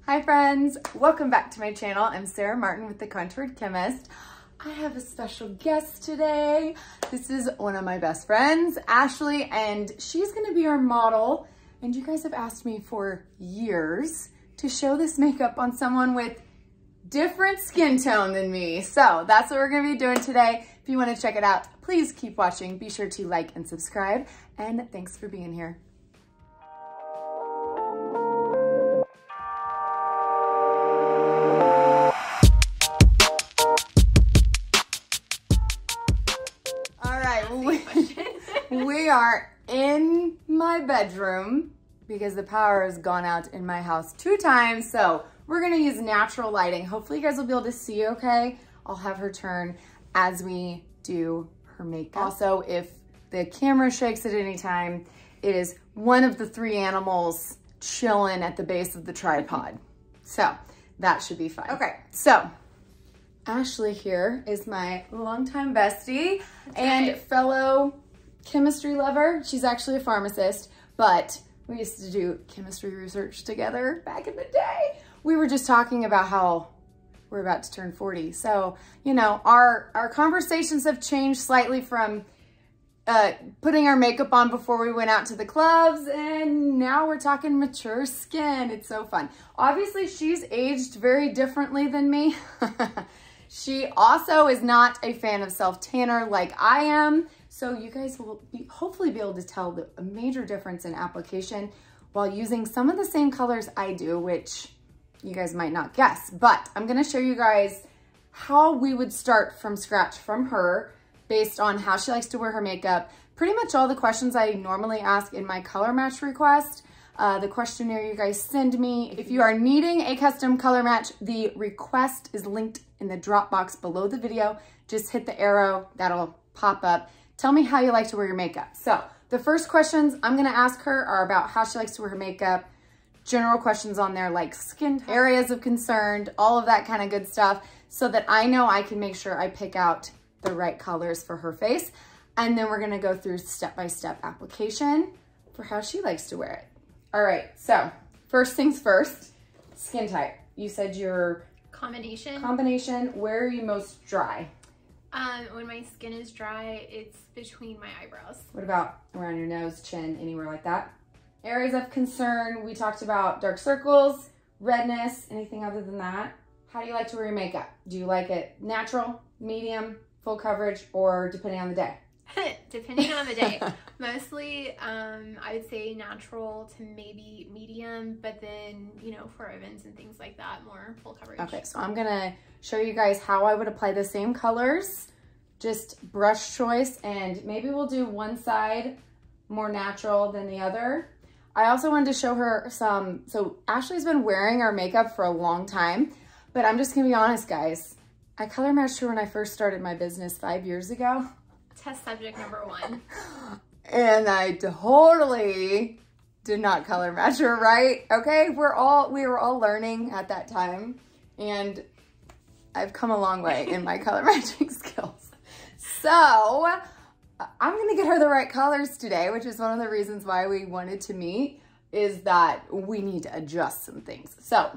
Hi friends, welcome back to my channel. I'm Sarah Martin with The Contoured Chemist. I have a special guest today. This is one of my best friends, Ashley, and she's gonna be our model. And you guys have asked me for years to show this makeup on someone with different skin tone than me. So that's what we're gonna be doing today. If you wanna check it out, please keep watching. Be sure to like and subscribe. And thanks for being here. We are in my bedroom because the power has gone out in my house 2 times. So we're gonna use natural lighting. Hopefully you guys will be able to see okay. I'll have her turn as we do her makeup. Also, if the camera shakes at any time, it is one of the 3 animals chilling at the base of the tripod. So that should be fine. Okay, so Ashley here is my longtime bestie and fellow chemistry lover. She's actually a pharmacist, but we used to do chemistry research together back in the day. We were just talking about how we're about to turn 40. So, you know, our conversations have changed slightly from putting our makeup on before we went out to the clubs, and now we're talking mature skin. It's so fun. Obviously, she's aged very differently than me. She also is not a fan of self-tanner like I am. So you guys will hopefully be able to tell a major difference in application while using some of the same colors I do, which you guys might not guess. But I'm gonna show you guys how we would start from scratch from her based on how she likes to wear her makeup. Pretty much all the questions I normally ask in my color match request, the questionnaire you guys send me. If you are needing a custom color match, the request is linked in the drop box below the video. Just hit the arrow, that'll pop up. Tell me how you like to wear your makeup. So the first questions I'm gonna ask her are about how she likes to wear her makeup, general questions on there like skin areas of concern, all of that kind of good stuff, so that I know I can make sure I pick out the right colors for her face. And then we're gonna go through step-by-step application for how she likes to wear it. All right, so first things first, skin type. You said you're Combination. Where are you most dry? When my skin is dry, it's between my eyebrows. What about around your nose, chin, anywhere like that? Areas of concern, we talked about dark circles, redness, anything other than that? How do you like to wear your makeup? Do you like it natural, medium, full coverage, or depending on the day? Depending on the day. Mostly, I would say natural to maybe medium, but then, you know, for events and things like that, more full coverage. Okay, so I'm gonna show you guys how I would apply the same colors, just brush choice, and maybe we'll do one side more natural than the other. I also wanted to show her so Ashley's been wearing our makeup for a long time, but I'm just gonna be honest, guys. I color matched her when I first started my business 5 years ago. Test subject number 1. And I totally did not color match her, right? Okay, we were all learning at that time, and I've come a long way in my color matching skills. So I'm gonna get her the right colors today, which is one of the reasons why we wanted to meet, is that we need to adjust some things. So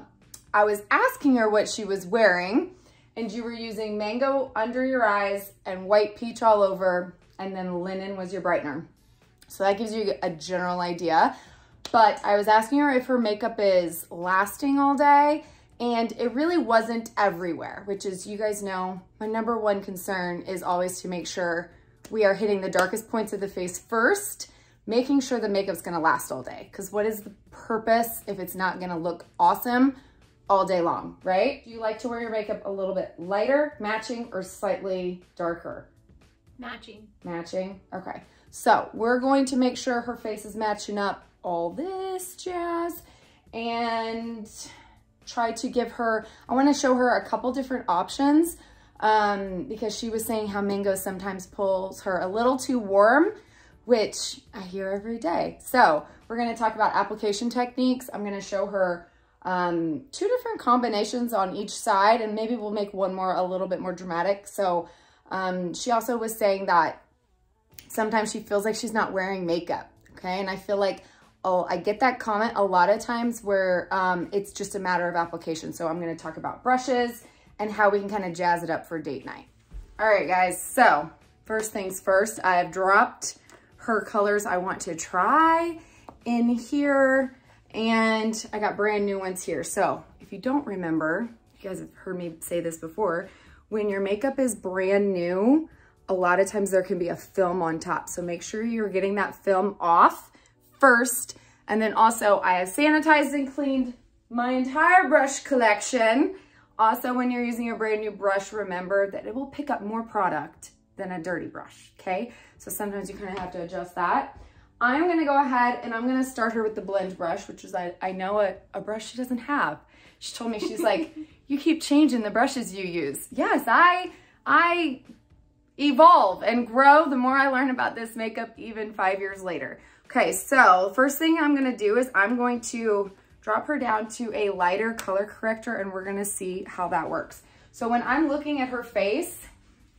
I was asking her what she was wearing, and you were using mango under your eyes and white peach all over, and then linen was your brightener. So that gives you a general idea. But I was asking her if her makeup is lasting all day, and it really wasn't everywhere, which is, you guys know, my #1 concern is always to make sure we are hitting the darkest points of the face first, making sure the makeup's gonna last all day. Because what is the purpose if it's not gonna look awesome all day long, right? Do you like to wear your makeup a little bit lighter, matching, or slightly darker? Matching. Matching, okay. So we're going to make sure her face is matching up all this jazz and try to give her, I wanna show her a couple different options because she was saying how mango sometimes pulls her a little too warm, which I hear every day. So we're gonna talk about application techniques. I'm gonna show her 2 different combinations on each side, and maybe we'll make one more a little bit more dramatic. So she also was saying that sometimes she feels like she's not wearing makeup, okay? And I feel like I get that comment a lot of times where it's just a matter of application. So I'm gonna talk about brushes and how we can kind of jazz it up for date night. All right, guys, so first things first, I have dropped her colors I want to try in here, and I got brand new ones here. So if you don't remember, you guys have heard me say this before, when your makeup is brand new, a lot of times there can be a film on top. So make sure you're getting that film off first. And then also I have sanitized and cleaned my entire brush collection. Also, when you're using a brand new brush, remember that it will pick up more product than a dirty brush, okay? So sometimes you kind of have to adjust that. I'm gonna go ahead and I'm gonna start her with the blend brush, which is, I know a brush she doesn't have. She told me, she's like, you keep changing the brushes you use. Yes, I evolve and grow the more I learn about this makeup, even 5 years later. Okay, so first thing I'm gonna do is I'm going to drop her down to a lighter color corrector, and we're gonna see how that works. So when I'm looking at her face,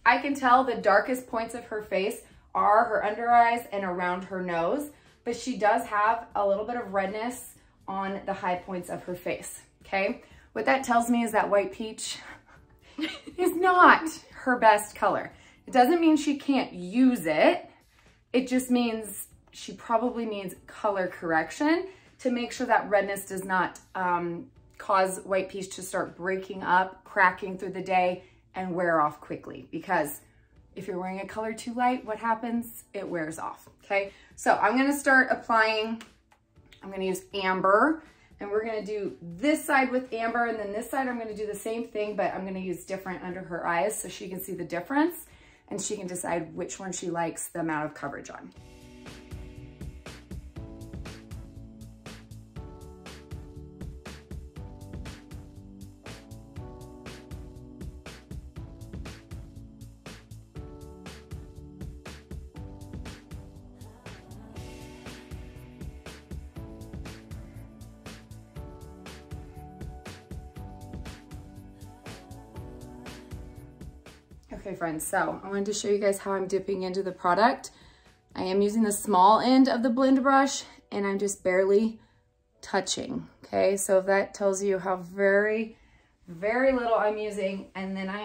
I can tell the darkest points of her face are her under eyes and around her nose, but she does have a little bit of redness on the high points of her face, okay? What that tells me is that white peach is not her best color. It doesn't mean she can't use it. It just means she probably needs color correction to make sure that redness does not cause white peach to start breaking up, cracking through the day, and wear off quickly. Because if you're wearing a color too light, what happens? It wears off, okay? So I'm gonna start applying, I'm gonna use amber, and we're gonna do this side with amber, and then this side I'm gonna do the same thing, but I'm gonna use different under her eyes so she can see the difference, and she can decide which one she likes the amount of coverage on. Okay friends, so I wanted to show you guys how I'm dipping into the product. I am using the small end of the blend brush and I'm just barely touching, okay? So that tells you how very, very little I'm using, and then I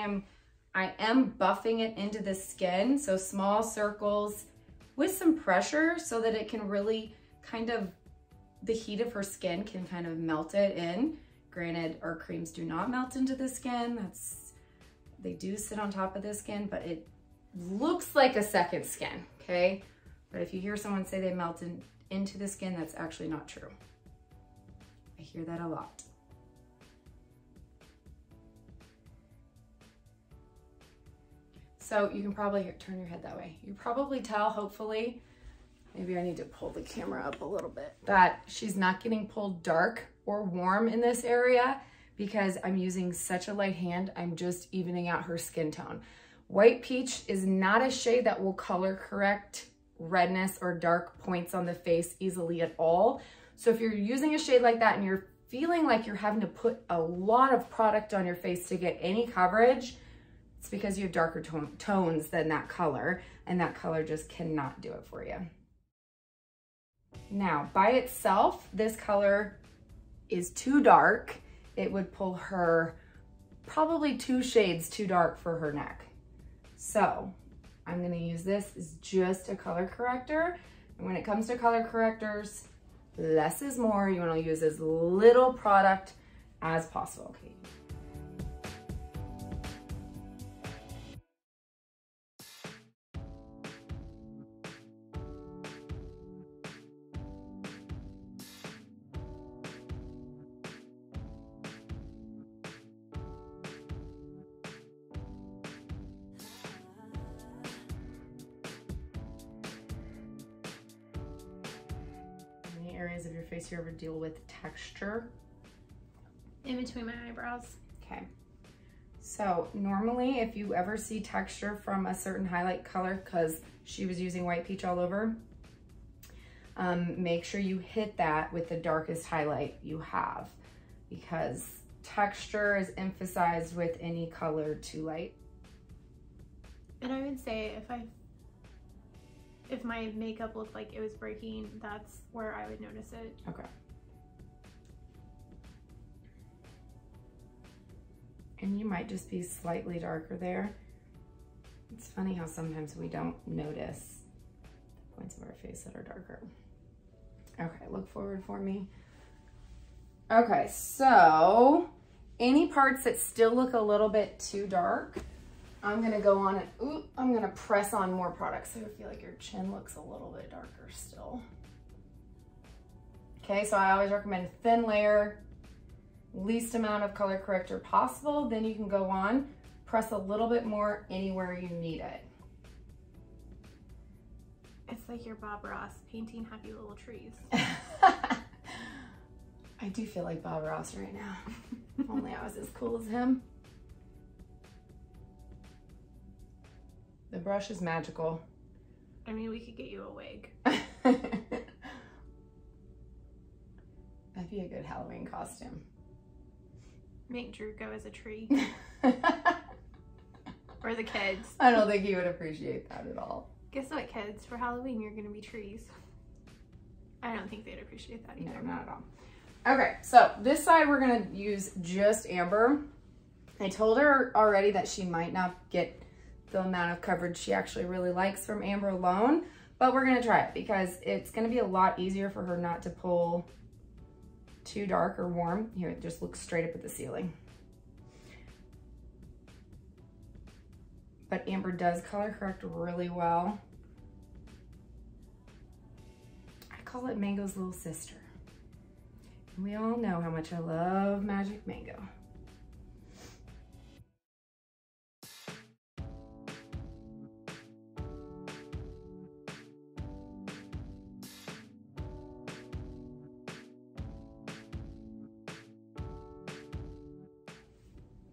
am buffing it into the skin, so small circles with some pressure so that it can really kind of, the heat of her skin can kind of melt it in. Granted, our creams do not melt into the skin. They do sit on top of the skin, but it looks like a second skin, okay? But if you hear someone say they melt into the skin, that's actually not true. I hear that a lot. So you can probably turn your head that way. You probably tell, hopefully, maybe I need to pull the camera up a little bit, that she's not getting pulled dark or warm in this area, because I'm using such a light hand, I'm just evening out her skin tone. White peach is not a shade that will color correct redness or dark points on the face easily at all. So if you're using a shade like that and you're feeling like you're having to put a lot of product on your face to get any coverage, it's because you have darker tones than that color, and that color just cannot do it for you. Now, by itself, this color is too dark. It would pull her probably 2 shades too dark for her neck. So I'm gonna use this as just a color corrector. And when it comes to color correctors, less is more. You wanna use as little product as possible. Okay. Areas of your face you ever deal with texture? In between my eyebrows. Okay. So normally if you ever see texture from a certain highlight color, because she was using white peach all over, make sure you hit that with the darkest highlight you have, because texture is emphasized with any color too light. And I would say if I if my makeup looked like it was breaking, that's where I would notice it. Okay. And you might just be slightly darker there. It's funny how sometimes we don't notice points of our face that are darker. Okay, look forward for me. Okay, so any parts that still look a little bit too dark, I'm gonna go on and, I'm gonna press on more product so I feel like your chin looks a little bit darker still. Okay, so I always recommend thin layer, least amount of color corrector possible. Then you can go on, press a little bit more anywhere you need it. It's like your Bob Ross painting happy little trees. I do feel like Bob Ross right now. If only I was as cool as him. The brush is magical. I mean, we could get you a wig. That'd be a good Halloween costume. Make Drew go as a tree. Or the kids. I don't think he would appreciate that at all. Guess what, kids? For Halloween, you're gonna be trees. I don't think they'd appreciate that either. No, not at all. Okay, so this side we're gonna use just Amber. I told her already that she might not get the amount of coverage she actually really likes from Amber alone, but we're gonna try it because it's gonna be a lot easier for her not to pull too dark or warm. Here, it just looks straight up at the ceiling. But Amber does color correct really well. I call it Mango's little sister. And we all know how much I love Magic Mango.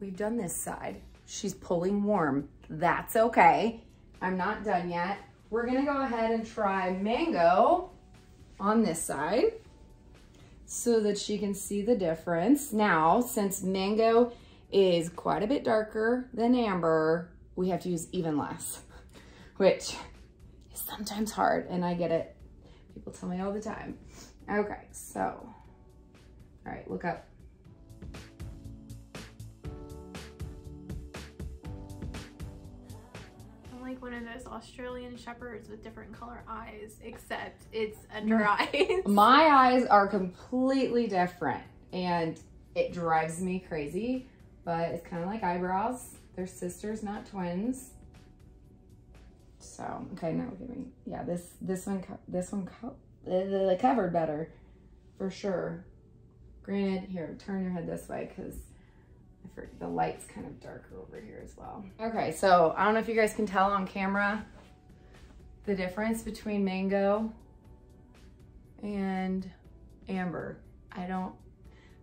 We've done this side. She's pulling warm. That's okay. I'm not done yet. We're gonna go ahead and try Mango on this side so that she can see the difference. Now, since Mango is quite a bit darker than Amber, we have to use even less, which is sometimes hard, and I get it. People tell me all the time. Okay, so, all right, look up. Like one of those Australian shepherds with different color eyes, except it's under eyes. My eyes are completely different and it drives me crazy, but it's kind of like eyebrows. They're sisters, not twins. So, okay, now give me, yeah, this one covered better for sure. Granted, here, turn your head this way because the light's kind of darker over here as well. Okay, so I don't know if you guys can tell on camera the difference between Mango and Amber.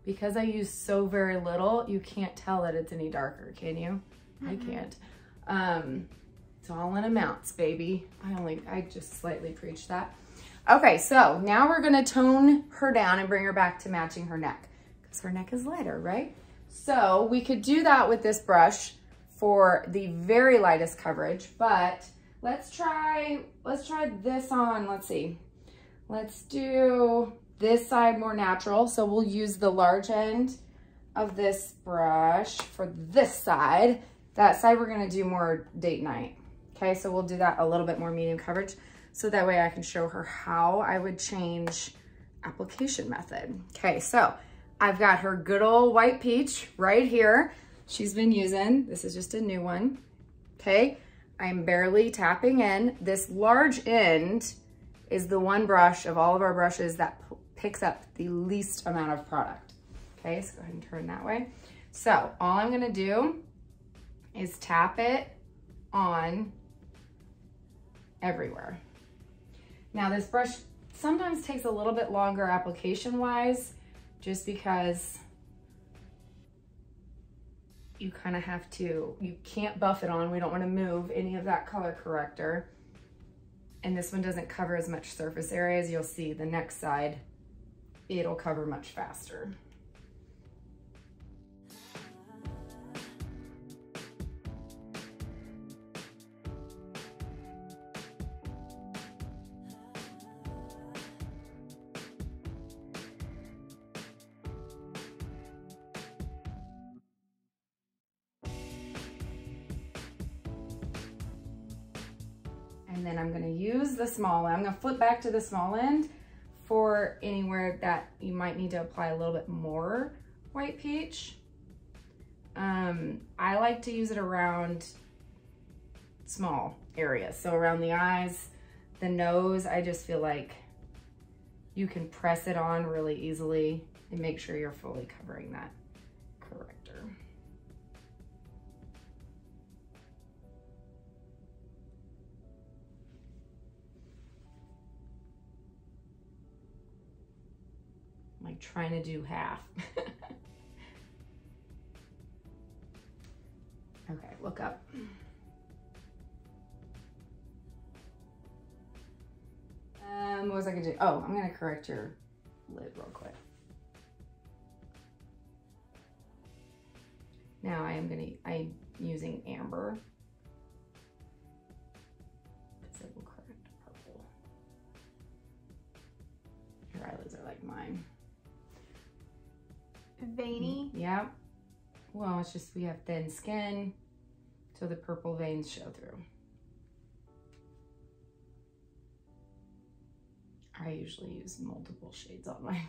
Because I use so very little, you can't tell that it's any darker, can you? I can't. It's all in amounts, baby. I just slightly preach that. Okay, so now we're gonna tone her down and bring her back to matching her neck because her neck is lighter, right? So we could do that with this brush for the very lightest coverage, but let's try this on. Let's see. Let's do this side more natural. So we'll use the large end of this brush for this side. That side we're gonna do more date night. Okay, so we'll do that a little bit more medium coverage. So that way I can show her how I would change application method. Okay, so I've got her good old white peach right here. She's been using, this is just a new one, okay? I'm barely tapping in. This large end is the one brush of all of our brushes that picks up the least amount of product. Okay, so go ahead and turn that way. So all I'm gonna do is tap it on everywhere. Now this brush sometimes takes a little bit longer application-wise, just because you kind of have to, you can't buff it on. We don't want to move any of that color corrector. And this one doesn't cover as much surface area as you'll see. The next side, it'll cover much faster. And then I'm gonna use the small end. I'm gonna flip back to the small end for anywhere that you might need to apply a little bit more white peach. I like to use it around small areas. So around the eyes, the nose, I just feel like you can press it on really easily and make sure you're fully covering that corrector. I'm like trying to do half. Okay, look up. What was I gonna do? Oh, I'm gonna correct your lid real quick. Now I'm using amber, because it will correct purple. Your eyelids are like mine. Veiny? Yeah. Well, it's just we have thin skin, so the purple veins show through. I usually use multiple shades on mine.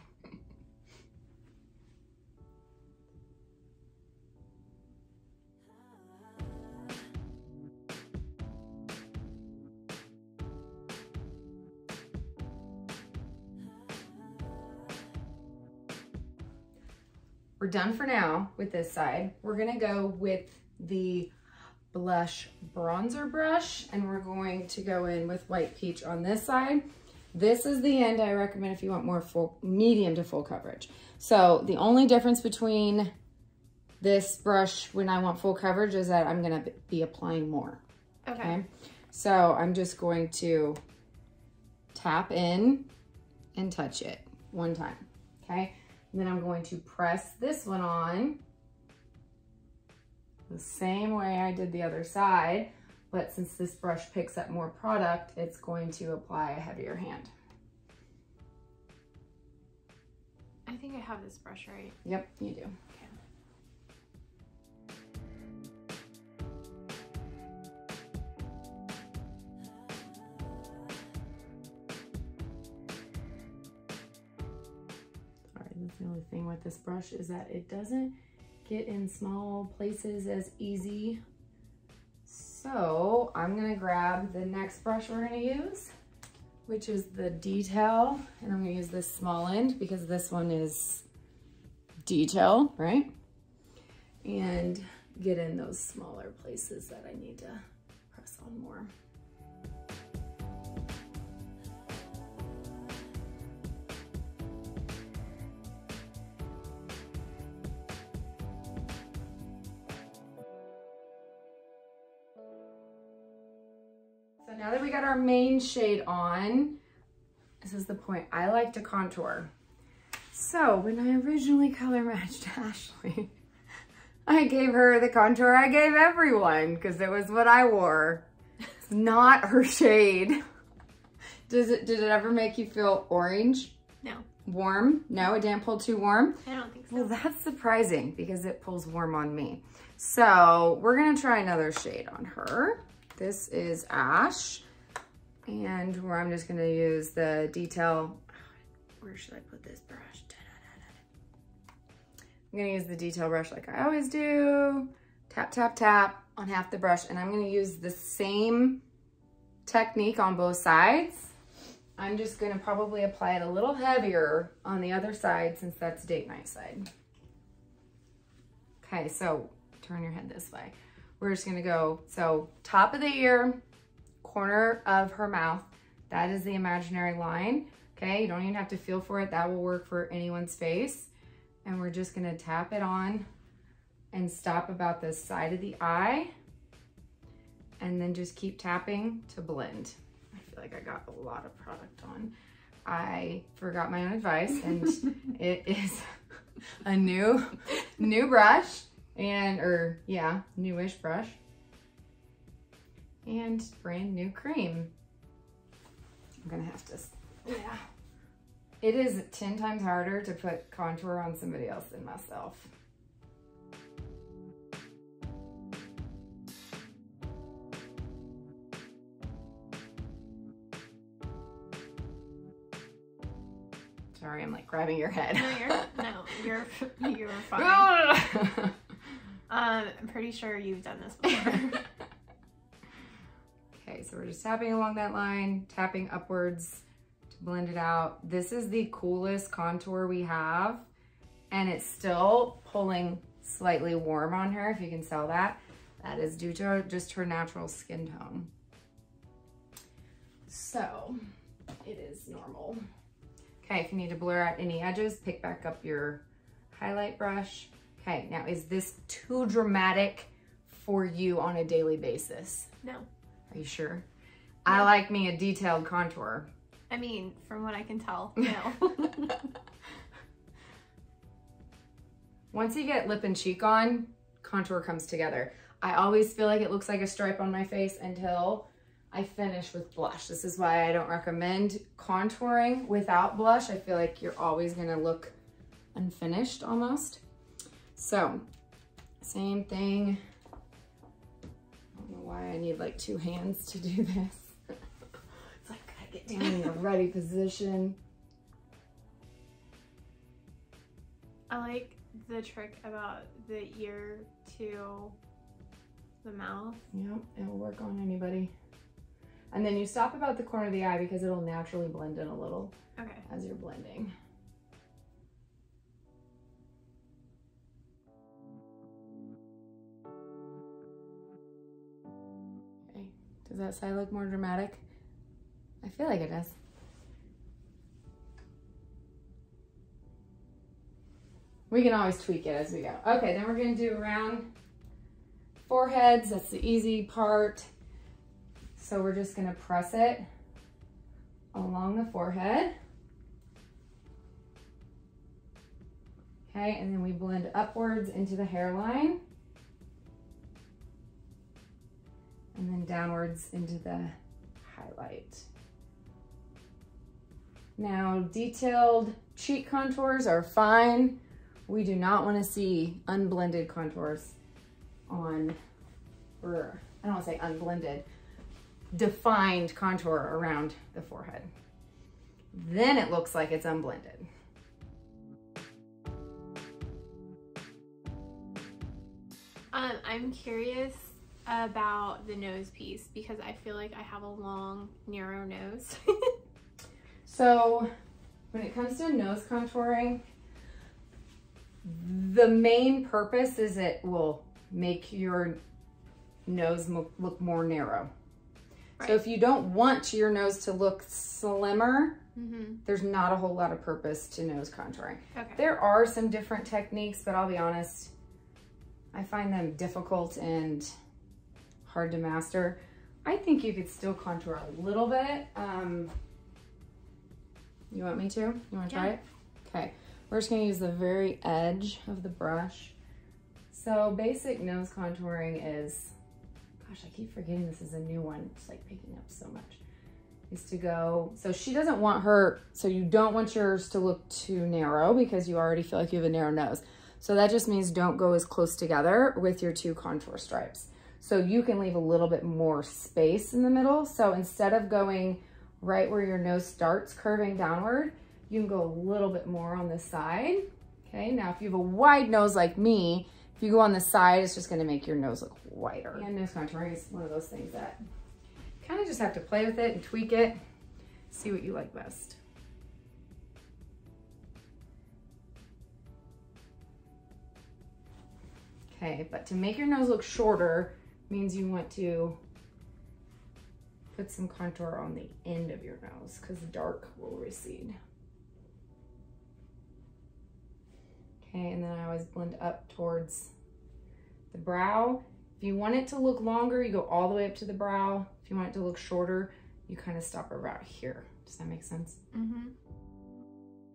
We're done for now with this side. We're gonna go with the blush bronzer brush, and we're going to go in with white peach on this side. This is the end I recommend if you want more full, medium to full coverage. So the only difference between this brush when I want full coverage is that I'm gonna be applying more. Okay. So I'm just going to tap in and touch it one time, okay? And then I'm going to press this one on the same way I did the other side, but since this brush picks up more product, it's going to apply a heavier hand. I think I have this brush right. Yep, you do. Okay. All right, that's the only thing with this brush is that it doesn't get in small places as easy. So I'm gonna grab the next brush we're gonna use, which is the detail, and I'm gonna use this small end because this one is detail, right? And get in those smaller places that I need to press on more. So now that we got our main shade on, this is the point. I like to contour. So when I originally color matched Ashley, I gave her the contour I gave everyone because it was what I wore. It's not her shade. Did it ever make you feel orange? No. Warm? No, it didn't pull too warm? I don't think so. Well, that's surprising because it pulls warm on me. So we're gonna try another shade on her. This is Ash, and where I'm just gonna use the detail. Where should I put this brush? I'm gonna use the detail brush like I always do. Tap, tap, tap on half the brush, and I'm gonna use the same technique on both sides. I'm just gonna probably apply it a little heavier on the other side since that's date night side. Okay, so turn your head this way. We're just gonna go, so top of the ear, corner of her mouth, that is the imaginary line, okay? You don't even have to feel for it, that will work for anyone's face. And we're just gonna tap it on and stop about the side of the eye, and then just keep tapping to blend. I feel like I got a lot of product on. I forgot my own advice, and it is a new brush. Newish brush, and brand new cream. I'm gonna have to, yeah. It is 10 times harder to put contour on somebody else than myself. Sorry, I'm like grabbing your head. You're fine. I'm pretty sure you've done this before. Okay, so we're just tapping along that line, tapping upwards to blend it out. This is the coolest contour we have, and it's still pulling slightly warm on her, if you can tell that. That is due to just her natural skin tone. So it is normal. Okay, if you need to blur out any edges, pick back up your highlight brush. Okay, now is this too dramatic for you on a daily basis? No. Are you sure? No. I like me a detailed contour. I mean, from what I can tell, no. Once you get lip and cheek on, contour comes together. I always feel like it looks like a stripe on my face until I finish with blush. This is why I don't recommend contouring without blush. I feel like you're always gonna look unfinished almost. So, same thing. I don't know why I need like 2 hands to do this. It's like, gotta get down in a ready position. I like the trick about the ear to the mouth. Yep, it'll work on anybody. And then you stop about the corner of the eye because it'll naturally blend in a little as you're blending. Okay, does that side look more dramatic? I feel like it does. We can always tweak it as we go. Okay, then we're gonna do around foreheads. That's the easy part. So we're just gonna press it along the forehead. Okay, and then we blend upwards into the hairline. And then downwards into the highlight. Now, detailed cheek contours are fine. We do not want to see unblended contours on, or I don't want to say unblended, defined contour around the forehead. Then it looks like it's unblended. I'm curious about the nose piece because I feel like I have a long, narrow nose. So when it comes to nose contouring, the main purpose is it will make your nose look more narrow. Right. So if you don't want your nose to look slimmer, there's not a whole lot of purpose to nose contouring. Okay. There are some different techniques, but I'll be honest, I find them difficult and hard to master. I think you could still contour a little bit. You want me to? You want to try it? Okay. We're just going to use the very edge of the brush. So basic nose contouring is, gosh, I keep forgetting this is a new one. It's like picking up so much. Is to go, so she doesn't want her, so you don't want yours to look too narrow because you already feel like you have a narrow nose. So that just means don't go as close together with your 2 contour stripes. So you can leave a little bit more space in the middle. So instead of going right where your nose starts curving downward, you can go a little bit more on the side. Okay, now if you have a wide nose like me, if you go on the side, it's just gonna make your nose look wider. And nose contouring is one of those things that kind of just have to play with it and tweak it, see what you like best. Okay, but to make your nose look shorter means you want to put some contour on the end of your nose because dark will recede. Okay, and then I always blend up towards the brow. If you want it to look longer, you go all the way up to the brow. If you want it to look shorter, you kind of stop about here. Does that make sense? Mm-hmm.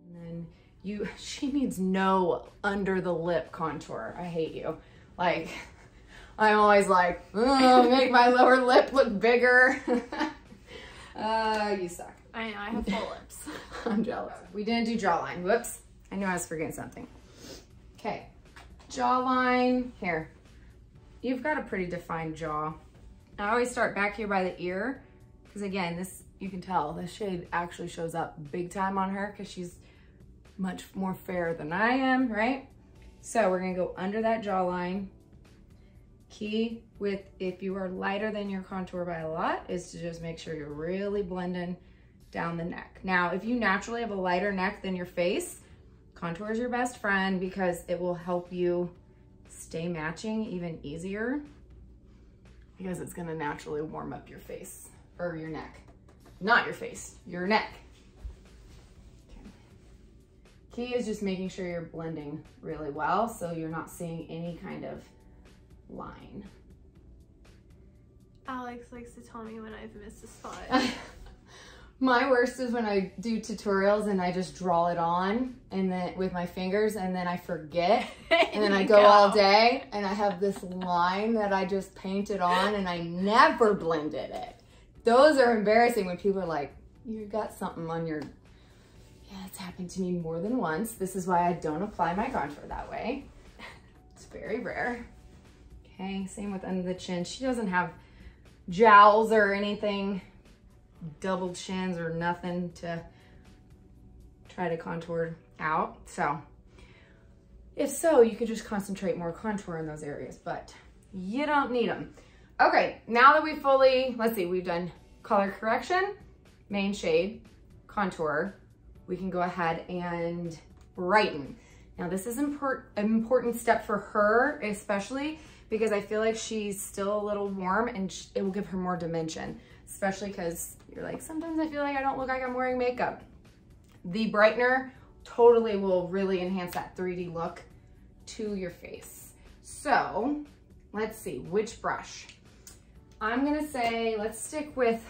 And then she needs no under the lip contour. I hate you. Like, I'm always like, oh, make my lower lip look bigger. You suck. I know, I have full lips. I'm jealous. We didn't do jawline. Whoops. I knew I was forgetting something. Okay, jawline, here. You've got a pretty defined jaw. I always start back here by the ear, because again, this, you can tell, the shade actually shows up big time on her, because she's much more fair than I am, right? So we're gonna go under that jawline. Key with, if you are lighter than your contour by a lot, is to just make sure you're really blending down the neck. Now, if you naturally have a lighter neck than your face, contour is your best friend because it will help you stay matching even easier because it's gonna naturally warm up your face or your neck. Not your face, your neck. Okay. Key is just making sure you're blending really well so you're not seeing any kind of line. Alex likes to tell me when I've missed a spot. My worst is when I do tutorials and I just draw it on and then with my fingers and then I forget and then I go all day and I have this line that I just painted on and I never blended it. Those are embarrassing when people are like, you got something on your, yeah, it's happened to me more than once. This is why I don't apply my contour that way. It's very rare. Okay, same with under the chin. She doesn't have jowls or anything, double chins or nothing to try to contour out. So if so, you could just concentrate more contour in those areas, but you don't need them. Okay, now that we fully, let's see, we've done color correction, main shade, contour, we can go ahead and brighten. Now this is an important step for her, especially because I feel like she's still a little warm and it will give her more dimension, especially because you're like, sometimes I feel like I don't look like I'm wearing makeup. The brightener totally will really enhance that 3D look to your face. So let's see, which brush? I'm gonna say, let's stick with,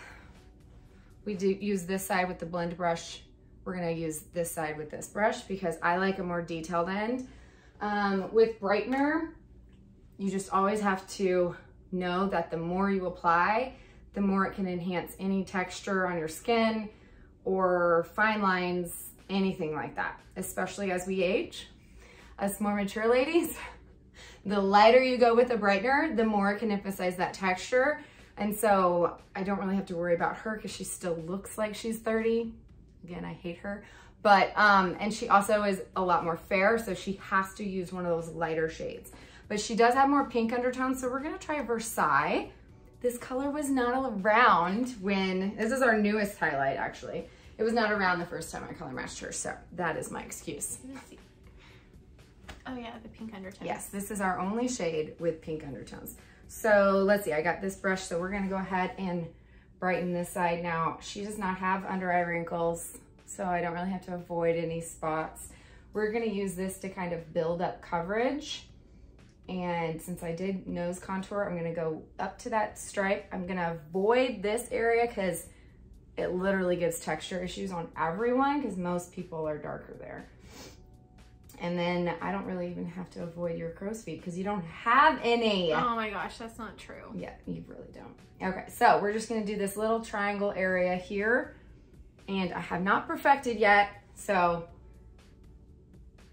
we do use this side with the blend brush. We're gonna use this side with this brush because I like a more detailed end. With brightener, you just always have to know that the more you apply, the more it can enhance any texture on your skin or fine lines, anything like that, especially as we age. Us more mature ladies, the lighter you go with the brightener, the more it can emphasize that texture. And so I don't really have to worry about her because she still looks like she's 30. Again, I hate her. But, and she also is a lot more fair, so she has to use one of those lighter shades. But she does have more pink undertones, so we're gonna try Versailles. This color was not around when, this is our newest highlight actually. It was not around the first time I color matched her, so that is my excuse. Oh yeah, the pink undertones. Yes, this is our only shade with pink undertones. So let's see, I got this brush, so we're gonna go ahead and brighten this side. Now, she does not have under eye wrinkles, so I don't really have to avoid any spots. We're gonna use this to kind of build up coverage. And since I did nose contour, I'm gonna go up to that stripe. I'm gonna avoid this area because it literally gives texture issues on everyone because most people are darker there. And then I don't really even have to avoid your crow's feet because you don't have any. Oh my gosh, that's not true. Yeah, you really don't. Okay, so we're just gonna do this little triangle area here. And I have not perfected yet, so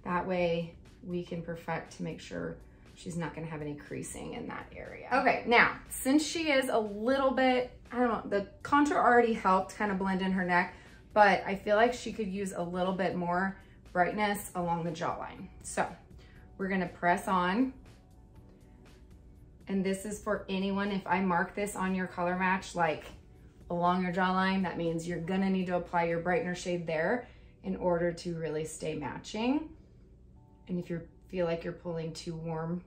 that way we can perfect to make sure she's not gonna have any creasing in that area. Okay, now, since she is a little bit, I don't know, the contour already helped kind of blend in her neck, but I feel like she could use a little bit more brightness along the jawline. So we're gonna press on. And this is for anyone, if I mark this on your color match, like along your jawline, that means you're gonna need to apply your brightener shade there in order to really stay matching. And if you feel like you're pulling too warm,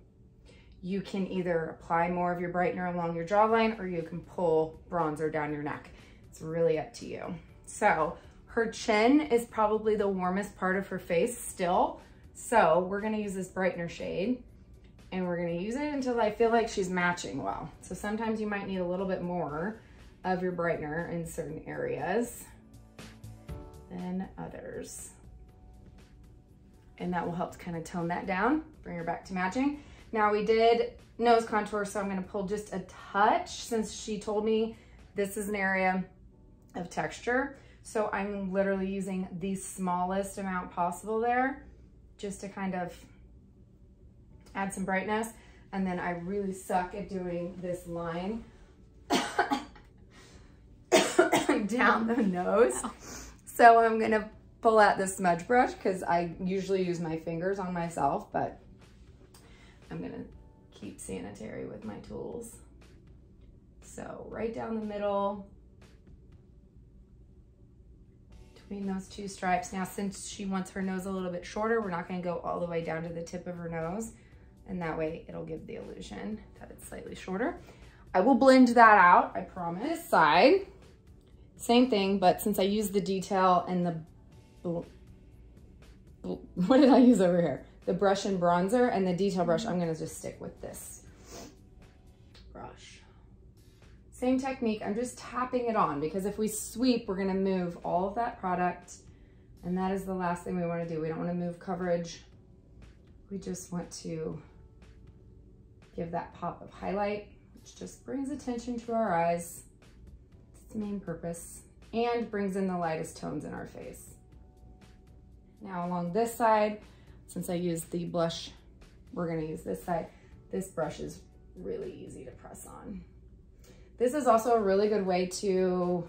you can either apply more of your brightener along your jawline or you can pull bronzer down your neck. It's really up to you. So her chin is probably the warmest part of her face still. So we're gonna use this brightener shade and we're gonna use it until I feel like she's matching well. So sometimes you might need a little bit more of your brightener in certain areas than others. And that will help to kind of tone that down, bring her back to matching. Now we did nose contour, so I'm gonna pull just a touch since she told me this is an area of texture. So I'm literally using the smallest amount possible there just to kind of add some brightness. And then I really suck at doing this line down the nose. So I'm gonna pull out this smudge brush because I usually use my fingers on myself, but I'm gonna keep sanitary with my tools. So right down the middle, between those two stripes. Now, since she wants her nose a little bit shorter, we're not gonna go all the way down to the tip of her nose. And that way it'll give the illusion that it's slightly shorter. I will blend that out, I promise. This side, same thing, but since I used the detail and the, what did I use over here? The brush and bronzer and the detail brush, I'm gonna just stick with this brush. Same technique, I'm just tapping it on because if we sweep, we're gonna move all of that product, and that is the last thing we wanna do. We don't wanna move coverage. We just want to give that pop of highlight, which just brings attention to our eyes. It's the main purpose, and brings in the lightest tones in our face. Now along this side, since I used the blush, we're gonna use this side. This brush is really easy to press on. This is also a really good way to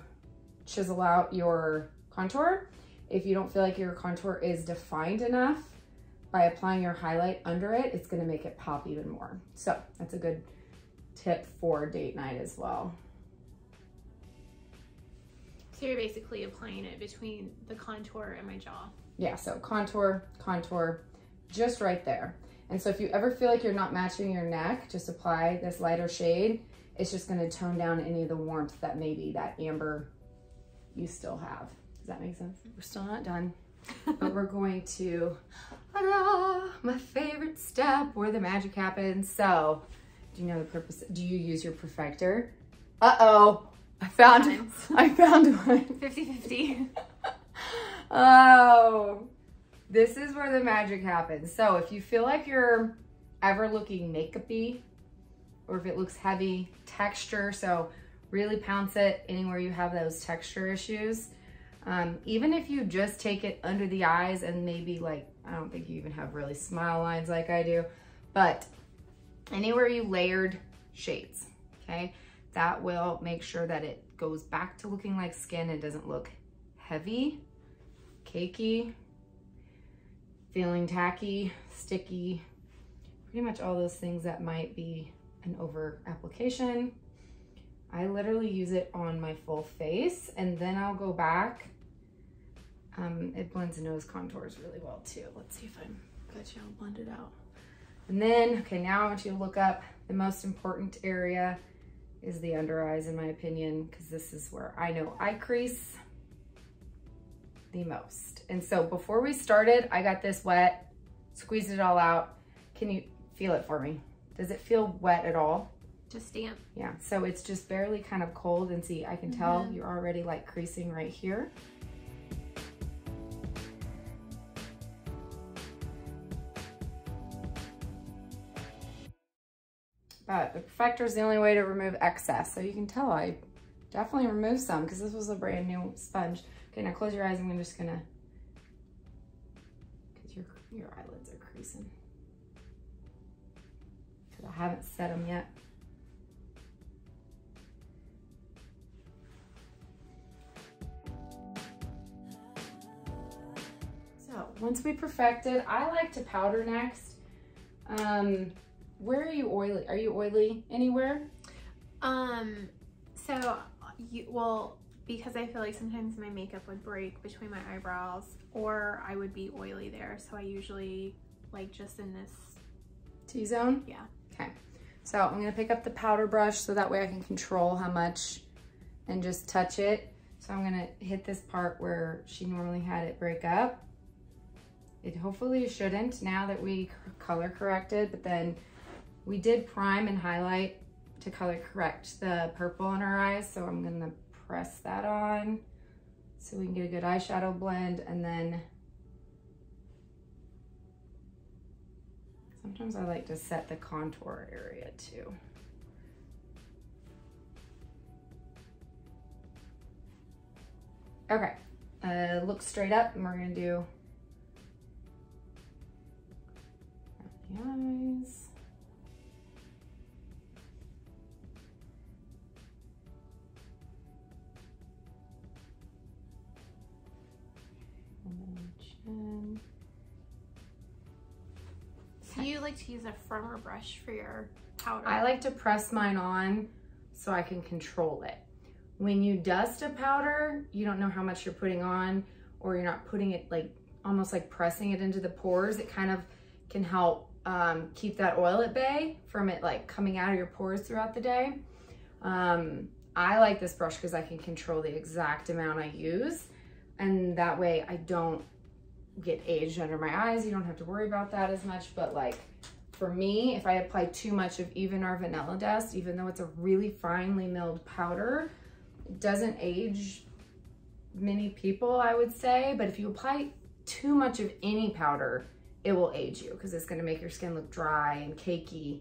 chisel out your contour. If you don't feel like your contour is defined enough, by applying your highlight under it, it's gonna make it pop even more. So that's a good tip for date night as well. So you're basically applying it between the contour and my jaw. Yeah, so contour, contour, just right there. And so if you ever feel like you're not matching your neck, just apply this lighter shade. It's just gonna tone down any of the warmth that maybe that amber you still have. Does that make sense? We're still not done, but we're going to, my favorite step where the magic happens. So, do you know the purpose? Do you use your perfector? Uh-oh, I found one. 50-50. Oh, this is where the magic happens. So if you feel like you're ever looking makeup-y, or if it looks heavy, texture, so really pounce it anywhere you have those texture issues. Even if you just take it under the eyes and maybe like, I don't think you even have really smile lines like I do, but anywhere you layered shades, okay? That will make sure that it goes back to looking like skin and doesn't look heavy, cakey, feeling tacky, sticky, pretty much all those things that might be an over application. I literally use it on my full face and then I'll go back. It blends nose contours really well too. Let's see if I'm got you all blended out. And then, okay, now I want you to look up. The most important area is the under eyes in my opinion, because this is where I know I crease the most. And so before we started, I got this wet, squeezed it all out. Can you feel it for me? Does it feel wet at all? Just damp. Yeah, so it's just barely kind of cold, and see, I can tell you're already like creasing right here. But the perfector is the only way to remove excess. So you can tell I definitely removed some because this was a brand new sponge. Okay, now close your eyes. I'm just gonna, because your eyelids are creasing. Because I haven't set them yet. So once we perfected, I like to powder next. Where are you oily? Are you oily anywhere? Well, because I feel like sometimes my makeup would break between my eyebrows or I would be oily there. So I usually like just in this T-zone? Yeah. Okay. So I'm gonna pick up the powder brush so that way I can control how much and just touch it. So I'm gonna hit this part where she normally had it break up. It hopefully shouldn't now that we color corrected, but then we did prime and highlight to color correct the purple in our eyes. So I'm gonna press that on so we can get a good eyeshadow blend. And then sometimes I like to set the contour area too. Okay, look straight up and we're gonna do the eyes. And you like to use a firmer brush for your powder? I like to press mine on so I can control it. When you dust a powder, you don't know how much you're putting on, or you're not putting it like, almost like pressing it into the pores. It kind of can help keep that oil at bay from it like coming out of your pores throughout the day. I like this brush because I can control the exact amount I use, and that way I don't get aged under my eyes. You don't have to worry about that as much. But like for me, if I apply too much of even our vanilla dust, even though it's a really finely milled powder, it doesn't age many people, I would say. But if you apply too much of any powder, it will age you because it's going to make your skin look dry and cakey,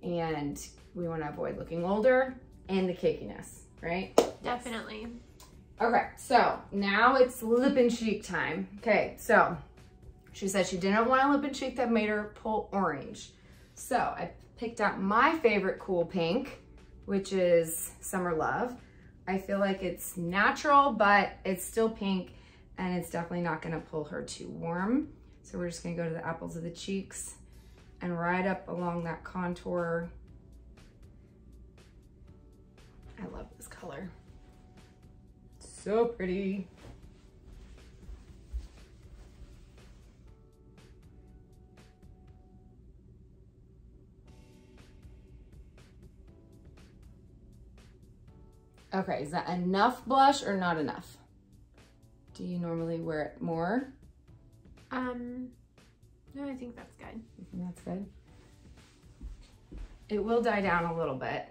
and we want to avoid looking older and the cakiness, right? Definitely. Okay, so now it's lip and cheek time. Okay, so she said she didn't want a lip and cheek that made her pull orange. So I picked out my favorite cool pink, which is Summer Love. I feel like it's natural, but it's still pink, and it's definitely not gonna pull her too warm. So we're just gonna go to the apples of the cheeks and right up along that contour. I love this color. So pretty. Okay, is that enough blush or not enough? Do you normally wear it more? No, I think that's good. You think that's good? It will die down a little bit,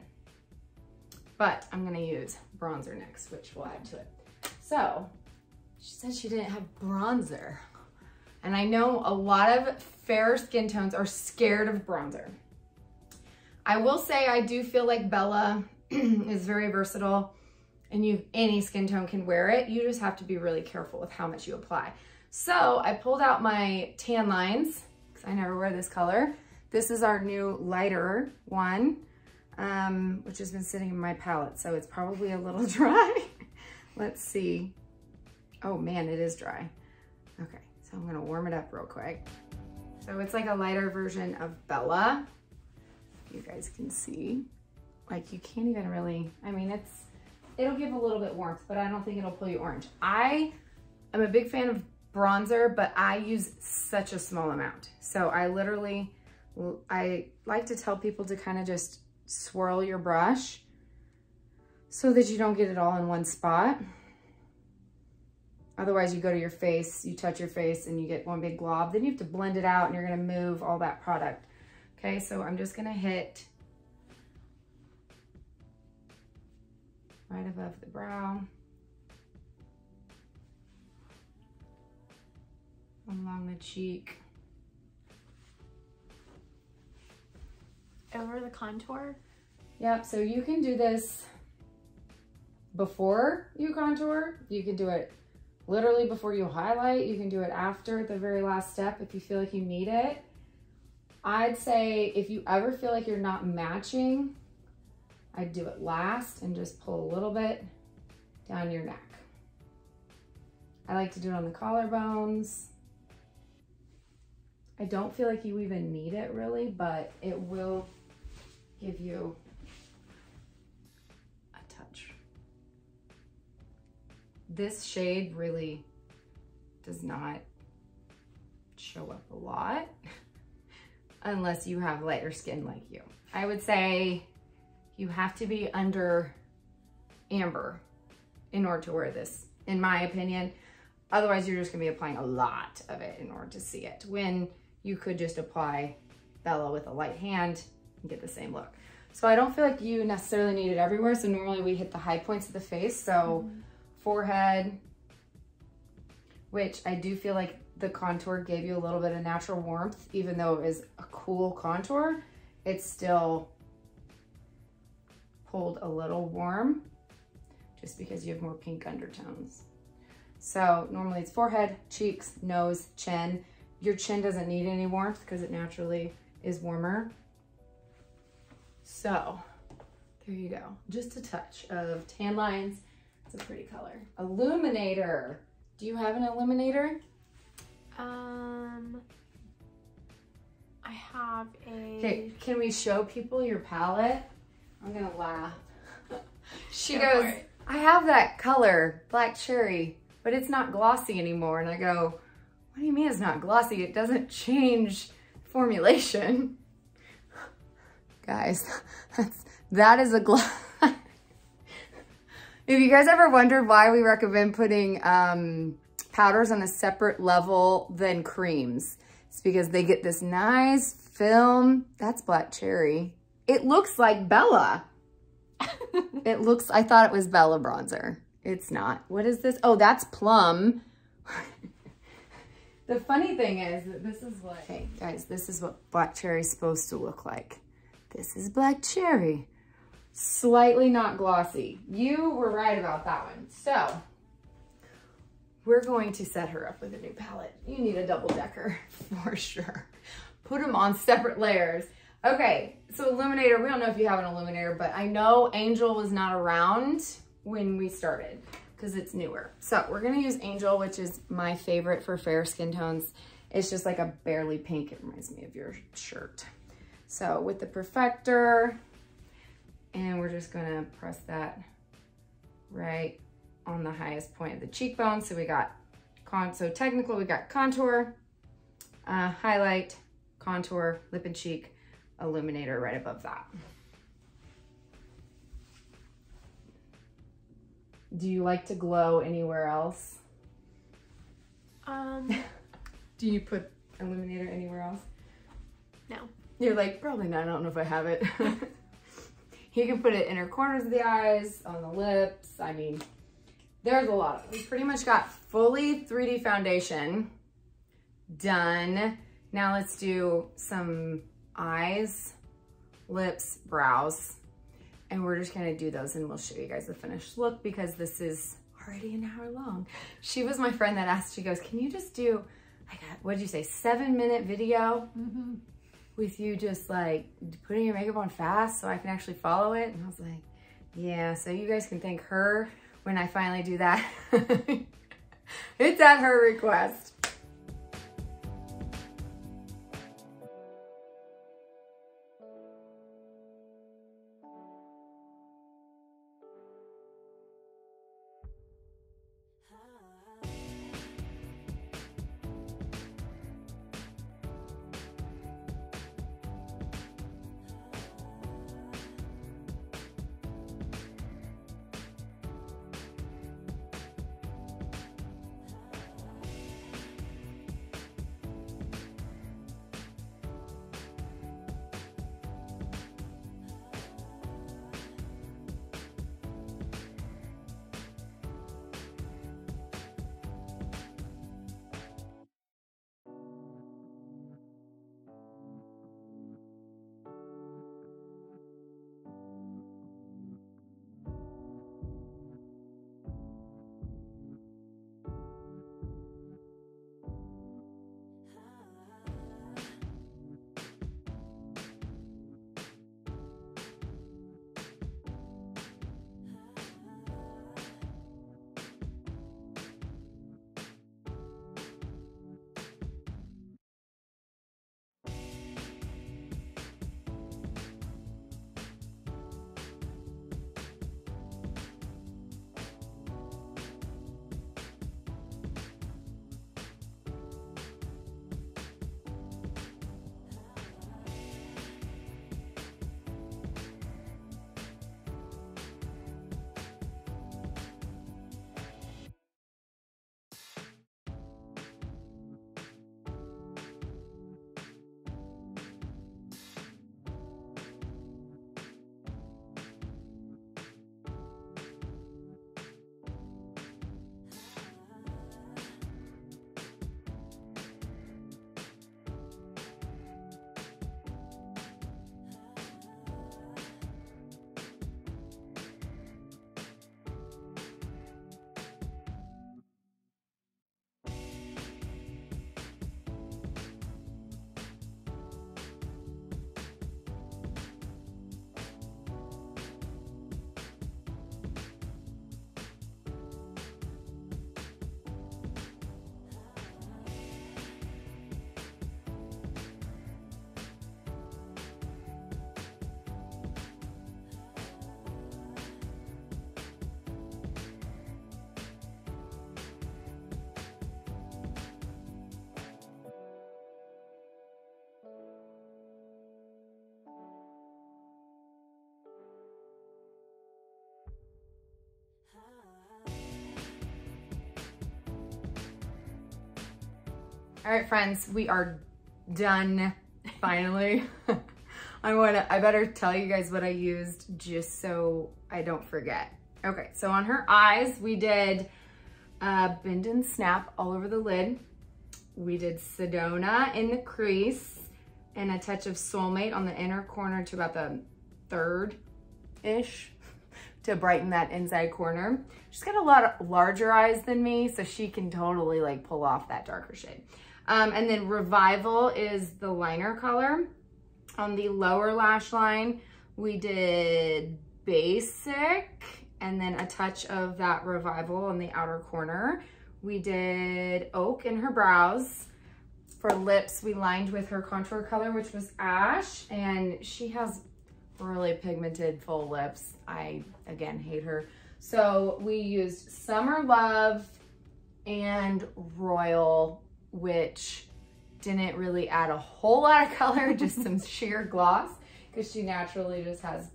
but I'm gonna use bronzer next, which will add to it. So, she said she didn't have bronzer. And I know a lot of fair skin tones are scared of bronzer. I will say I do feel like Bella is very versatile, and any skin tone can wear it. You just have to be really careful with how much you apply. So I pulled out my tan lines, because I never wear this color. This is our new lighter one, which has been sitting in my palette, so it's probably a little dry. Let's see. Oh man, it is dry. Okay, so I'm gonna warm it up real quick. So it's like a lighter version of Bella. You guys can see. Like you can't even really, I mean, it'll give a little bit warmth, but I don't think it'll pull you orange. I am a big fan of bronzer, but I use such a small amount. So I like to tell people to kind of just swirl your brush so that you don't get it all in one spot. Otherwise you go to your face, you touch your face and you get one big glob. Then you have to blend it out and you're gonna move all that product. Okay, so I'm just gonna hit right above the brow, along the cheek, over the contour. Yep, so you can do this before you contour. You can do it literally before you highlight. You can do it after the very last step if you feel like you need it. I'd say if you ever feel like you're not matching, I'd do it last and just pull a little bit down your neck. I like to do it on the collarbones. I don't feel like you even need it really, but it will give you a touch. This shade really does not show up a lot unless you have lighter skin like you. I would say you have to be under amber in order to wear this, in my opinion. Otherwise, you're just gonna be applying a lot of it in order to see it, when you could just apply Bella with a light hand and get the same look. So I don't feel like you necessarily need it everywhere. So normally we hit the high points of the face. So forehead, which I do feel like the contour gave you a little bit of natural warmth, even though it is a cool contour, it's still pulled a little warm just because you have more pink undertones. So normally it's forehead, cheeks, nose, chin. Your chin doesn't need any warmth because it naturally is warmer. So there you go. Just a touch of tan lines. It's a pretty color. Illuminator. Do you have an Illuminator? I have a... Okay, can we show people your palette? I'm gonna laugh. She Go goes, for it. I have that color, black cherry, but it's not glossy anymore. And I go, what do you mean it's not glossy? It doesn't change formulation. Guys, that is a gloss. If you guys ever wondered why we recommend putting powders on a separate level than creams, it's because they get this nice film. That's black cherry. It looks like Bella. It looks, I thought it was Bella bronzer. It's not. What is this? Oh, that's plum. The funny thing is that this is what, hey guys, this is what black cherry is supposed to look like. This is black cherry. Slightly not glossy. You were right about that one. So we're going to set her up with a new palette. You need a double decker for sure. Put them on separate layers. Okay, so Illuminator, we don't know if you have an Illuminator, but I know Angel was not around when we started because it's newer. So we're gonna use Angel, which is my favorite for fair skin tones. It's just like a barely pink. It reminds me of your shirt. So with the Perfector, and we're just gonna press that right on the highest point of the cheekbone. So we got, so technically we got contour, highlight, contour, lip and cheek, Illuminator right above that. Do you like to glow anywhere else? Do you put Illuminator anywhere else? No. You're like, probably not, I don't know if I have it. You can put it inner corners of the eyes, on the lips. I mean, there's a lot. We pretty much got fully 3D foundation done. Now let's do some eyes, lips, brows, and we're just gonna do those and we'll show you guys the finished look because this is already an hour long. She was my friend that asked, she goes, can you just do, what did you say, 7-minute video with you just like putting your makeup on fast so I can actually follow it? And I was like, yeah, so you guys can thank her when I finally do that. It's at her request. All right, friends, we are done finally. I better tell you guys what I used just so I don't forget. Okay, so on her eyes, we did bend and snap all over the lid. We did Sedona in the crease and a touch of Soulmate on the inner corner to about the third-ish to brighten that inside corner. She's got a lot of larger eyes than me, so she can totally like pull off that darker shade. And then Revival is the liner color. On the lower lash line, we did Basic and then a touch of that Revival on the outer corner. We did Oak in her brows. For lips, we lined with her contour color, which was Ash, and she has really pigmented full lips. I, again, hate her. So we used Summer Love and Royal, which didn't really add a whole lot of color, just some sheer gloss, because she naturally just has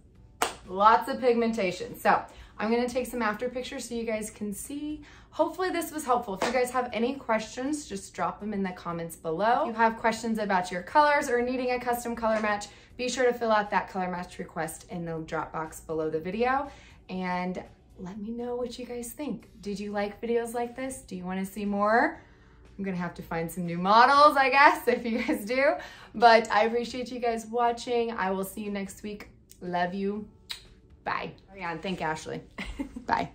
lots of pigmentation. So I'm gonna take some after pictures so you guys can see. Hopefully this was helpful. If you guys have any questions, just drop them in the comments below. If you have questions about your colors or needing a custom color match, be sure to fill out that color match request in the drop box below the video. And let me know what you guys think. Did you like videos like this? Do you wanna see more? I'm gonna have to find some new models, I guess, if you guys do. But I appreciate you guys watching. I will see you next week. Love you. Bye. Oh yeah, and thank Ashley. Bye.